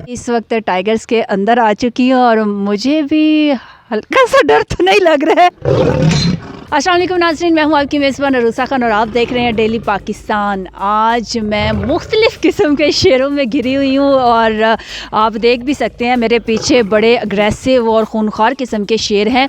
इस वक्त टाइगर्स के अंदर आ चुकी हूँ और मुझे भी हल्का सा डर तो नहीं लग रहा है। अस्सलाम वालेकुम नाज़रीन, मैं हूँ आपकी मेज़बान अरूसा खान और आप देख रहे हैं डेली पाकिस्तान। आज मैं मुख्तलिफ़ किस्म के शेरों में घिरी हुई हूँ और आप देख भी सकते हैं मेरे पीछे बड़े अग्रेसिव और खूनखार किस्म के शेर हैं।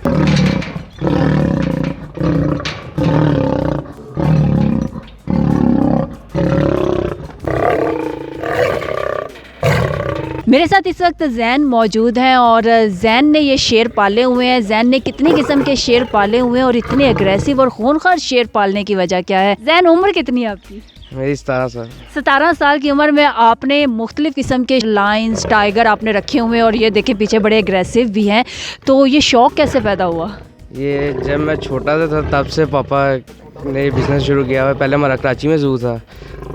मेरे साथ इस वक्त जैन मौजूद हैं और जैन ने ये शेर पाले हुए हैं। जैन ने कितनी किस्म के शेर पाले हुए हैं और इतने अग्रेसिव और खूनखार शेर पालने की वजह क्या है? जैन, उम्र कितनी है आपकी? मेरी 17 साल। 17 साल की उम्र में आपने मुख्तलिफ़ किस्म के लायंस, टाइगर आपने रखे हुए हैं और ये देखिए पीछे बड़े अग्रेसिव भी हैं। तो ये शौक़ कैसे पैदा हुआ? ये जब मैं छोटा था तब से पापा ने बिज़नेस शुरू किया हुआ। पहले हमारा कराची में ज़ू था,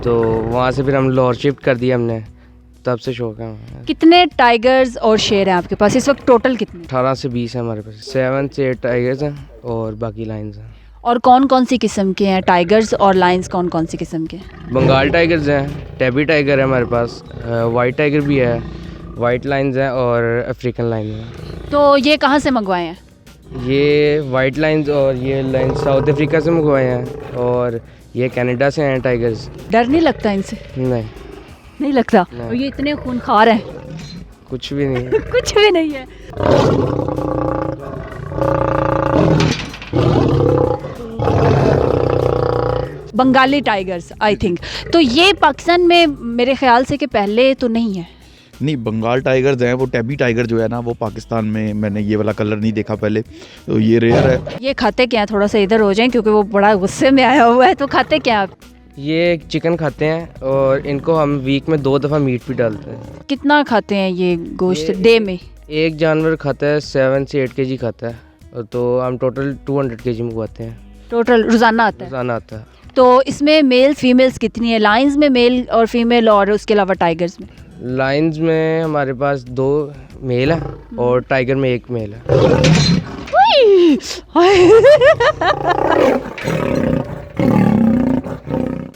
तो वहाँ से फिर हम लाहौर शिफ्ट कर दिया हमने, तब से शौक़ है। कितने टाइगर्स और शेर हैं आपके पास इस वक्त? टोटल कितने? 18 से 20 है हमारे पास। 7 से 8 टाइगर्स हैं और बाकी लाइन्स हैं। और कौन कौन सी किस्म के हैं टाइगर्स और लायंस? कौन कौन सी किस्म के? बंगाल टाइगर्स हैं, टेबी टाइगर है हमारे पास, वाइट टाइगर भी है, वाइट लाइन्स हैं और अफ्रीकन लाइन है। तो ये कहाँ से मंगवाए हैं? ये वाइट लाइन्स और ये लाइन्स साउथ अफ्रीका से मंगवाए हैं और ये कनाडा से हैं टाइगर्स। डर नहीं लगता इनसे? नहीं लगता? नहीं। और ये इतने खूनखार हैं? कुछ भी नहीं है। कुछ भी नहीं है। Bengali tigers I think. तो ये पाकिस्तान में मेरे ख्याल से कि पहले तो नहीं है। नहीं, बंगाल टाइगर्स हैं। वो टैबी टाइगर जो है ना, वो पाकिस्तान में मैंने ये वाला कलर नहीं देखा पहले, तो ये रेयर है। ये खाते क्या हैं? थोड़ा सा इधर हो जाएं क्योंकि वो बड़ा गुस्से में आया हुआ है। तो खाते क्या आप? ये चिकन खाते हैं और इनको हम वीक में 2 दफ़ा मीट भी डालते हैं। कितना खाते हैं ये गोश्त डे में? एक जानवर खाता है 7 से 8 kg खाता है, तो हम टोटल 200 kg मंगवाते हैं। टोटल रोज़ाना आता है? रोज़ाना आता है। तो इसमें मेल फीमेल्स कितनी है? लाइंस में मेल और फीमेल और उसके अलावा टाइगर्स में? लाइन्स में हमारे पास 2 मेल है और टाइगर में 1 मेल है।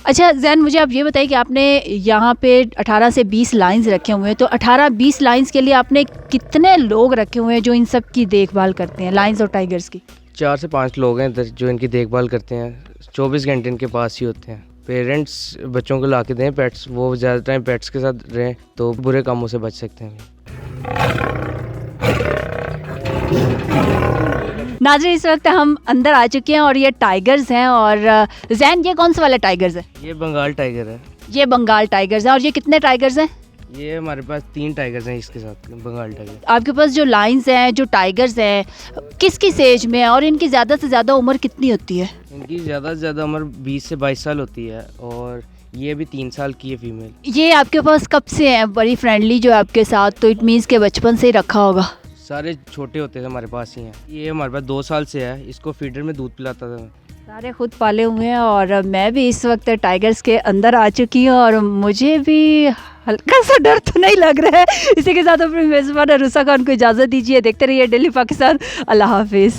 अच्छा जैन, मुझे आप ये बताइए कि आपने यहाँ पे 18 से 20 लाइंस रखे हुए हैं, तो 18-20 लाइंस के लिए आपने कितने लोग रखे हुए हैं जो इन सब की देखभाल करते हैं, लाइंस और टाइगर्स की? 4 से 5 लोग हैं इधर जो इनकी देखभाल करते हैं। 24 घंटे इनके पास ही होते हैं। पेरेंट्स बच्चों को ला के दें पेट्स, वो ज़्यादा टाइम पेट्स के साथ रहें तो बुरे कामों से बच सकते हैं। नाज़रीन, इस वक्त हम अंदर आ चुके हैं और ये टाइगर्स हैं। और जैन, ये कौन से वाले टाइगर्स हैं? ये बंगाल टाइगर है। ये बंगाल टाइगर्स हैं। और ये कितने टाइगर्स हैं? ये हमारे पास 3 टाइगर्स हैं इसके साथ, बंगाल टाइगर। आपके पास जो लाइंस हैं, जो टाइगर्स हैं, किस किस एज में है और इनकी ज़्यादा से ज़्यादा उम्र कितनी होती है? इनकी ज़्यादा से ज़्यादा उम्र 20 से 22 साल होती है और ये भी 3 साल की है फीमेल। ये आपके पास कब से हैं? बड़ी फ्रेंडली जो है आपके साथ, तो इट मीन्स के बचपन से ही रखा होगा। सारे छोटे होते थे हमारे पास ही हैं। ये हमारे पास 2 साल से है। इसको फीडर में दूध पिलाता था। सारे खुद पाले हुए हैं और मैं भी इस वक्त टाइगर्स के अंदर आ चुकी हूँ और मुझे भी हल्का सा डर तो नहीं लग रहा है। इसी के साथ अपनी मेज़बान अरूसा खान को इजाज़त दीजिए। देखते रहिए डेली पाकिस्तान। अल्लाह हाफिज़।